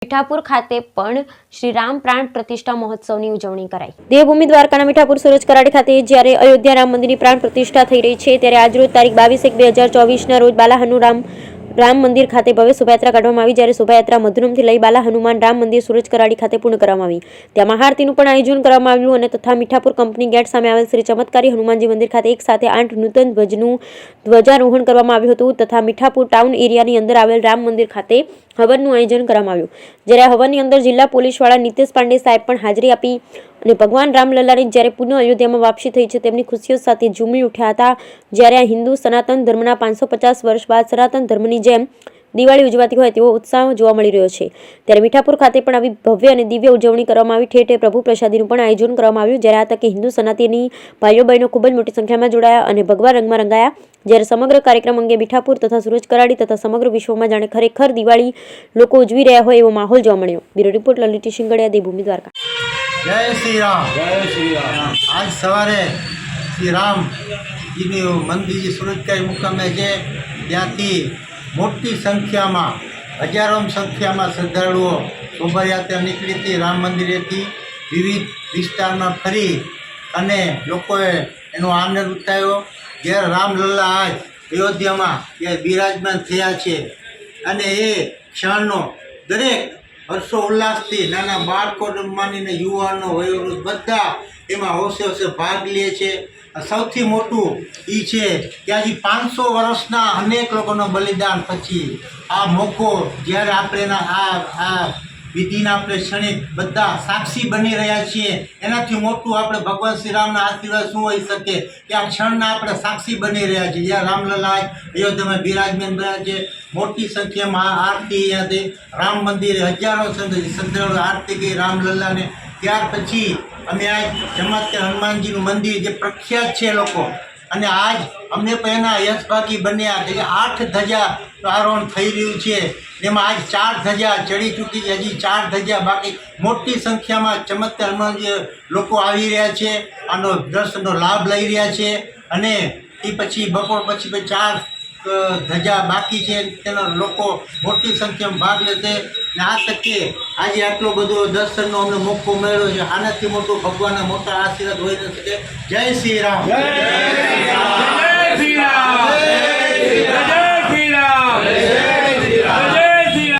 મીઠાપુર ખાતે પણ શ્રી રામ પ્રાણ પ્રતિષ્ઠા મહોત્સવની ઉજવણી કરાઈ। દેવભૂમિ દ્વારકાના મીઠાપુર સૂરજ કરાડી ખાતે જ્યારે અયોધ્યા રામ મંદિરની પ્રાણ પ્રતિષ્ઠા થઈ રહી છે, ત્યારે આજરોજ તારીખ 22/1/2024ના રોજ બાલાહનુ રામ મંદિર ખાતે ભવ્ય શોભાયાત્રા કાઢવામાં આવી। જ્યારે શોભાયાત્રા મધુરમથી લઈ બાલા હનુમાન રામ મંદિર સૂરજ કરાડી ખાતે પૂર્ણ કરવામાં આવી। ત્યાં મહાઆરતીનું પણ આયોજન કરવામાં આવ્યું અને તથા મીઠાપુર કંપની ગેટ સામે આવેલ શ્રી ચમત્કારી હનુમાનજી મંદિર ખાતે એક સાથે 8 નૂતન ધ્વજનું ધ્વજારોહણ કરવામાં આવ્યું હતું તથા મીઠાપુર ટાઉન એરિયાની અંદર આવેલ રામ મંદિર ખાતે હવનનું આયોજન કરવામાં આવ્યું। જ્યારે આ હવનની અંદર જિલ્લા પોલીસ વડા નિતેશ પાંડે સાહેબ પણ હાજરી આપી અને ભગવાન રામલલ્લાની જ્યારે પુનઃ અયોધ્યામાં વાપસી થઈ છે તેમની ખુશીઓ સાથે ઝૂમી ઉઠ્યા હતા। જ્યારે આ હિન્દુ સનાતન ધર્મના 550 વર્ષ બાદ સનાતન ધર્મની જેમ દિવાળી ઉજવાતી હોય તેવો ઉત્સાહ જોવા મળી રહ્યો છે। ત્યારે મીઠાપુર ખાતે પણ આવી ભવ્ય અને દિવ્ય ઉજવણી કરવામાં આવી। ઠેર ઠેર પ્રભુ પ્રસાદીનું પણ આયોજન કરવામાં આવ્યું। જ્યારે આ તકે હિન્દુ સનાતની ભાઈઓ બહેનો ખૂબ જ મોટી સંખ્યામાં જોડાયા અને ભગવા રંગમાં રંગાયા। જ્યારે સમગ્ર કાર્યક્રમ અંગે મીઠાપુર તથા સૂરજ કરાડી તથા સમગ્ર વિશ્વમાં જાણે ખરેખર દિવાળી લોકો ઉજવી રહ્યા હોય એવો માહોલ જોવા મળ્યો। Bureau report Lalit Shingadiya, Devbhoomi Dwarka. जय श्री राम। जय श्री राम। आज सवारे श्री राम मंदिर सूरजकाई मुकामे है, त्याथी मोटी संख्या में हजारों संख्या में श्रद्धालुओ शोभायात्रा निकली थी। राम मंदिर थी विविध विस्तार में फरी अने लोकोए एनो आनंद उठाव्यो। ज्यारे रामलल्ला आज अयोध्या में विराजमान थया छे अने ए क्षणनो दरेक हर्षो उल्लासथी नाना बाळको मानीने युवानो वयोवृद्ध बधा एमां होशे होशे भाग ले छे। सौथी मोटुं ई छे के आज 500 वर्षना अनेक लोकोनो बलिदान पछी आ मोको ज्यारे आपणे आ विधिना आपणे क्षणिक बधा साक्षी बनी रह्या छीए, एनाथी मोटुं आपणे भगवान श्री रामना आशीर्वाद शुं होई शके के आ क्षणना आपणे साक्षी बनी रह्या छीए। ज्यां रामलल्ला अयोध्यामां विराजमान बन्या छे, मोटी संख्या में आरती अहींयाथी राम मंदिर हजारों श्रद्धाळुओ आरती की रामलल्ला ने। त्यार पछी अमे आज चमत्कार हनुमानजी मंदिर जे प्रख्यात छे लोको अने आज अમને પણ એના યશભાગી બન્યા કે 8 ધજા આરોહણ થઈ રહ્યું છે, જેમાં આજ 4 ધજા ચડી ચૂકી છે, હજી 4 ધજા બાકી। મોટી સંખ્યામાં ચમત્કાર હનુમાનજી લોકો આવી રહ્યા છે, આનો દર્શનનો લાભ લઈ રહ્યા છે અને એ પછી બપોર પછી 4 ધજા બાકી છે, તેનો લોકો મોટી સંખ્યામાં ભાગ લેશે। ને આ તકે આજે આટલો બધો દર્શનનો અમને મોકો મળ્યો છે, આનાથી મોટું ભગવાનના મોટા આશીર્વાદ હોઈ ન શકે। જય શ્રી રામ। जय श्री राम। जय श्री राम। जय श्री राम। जय श्री राम।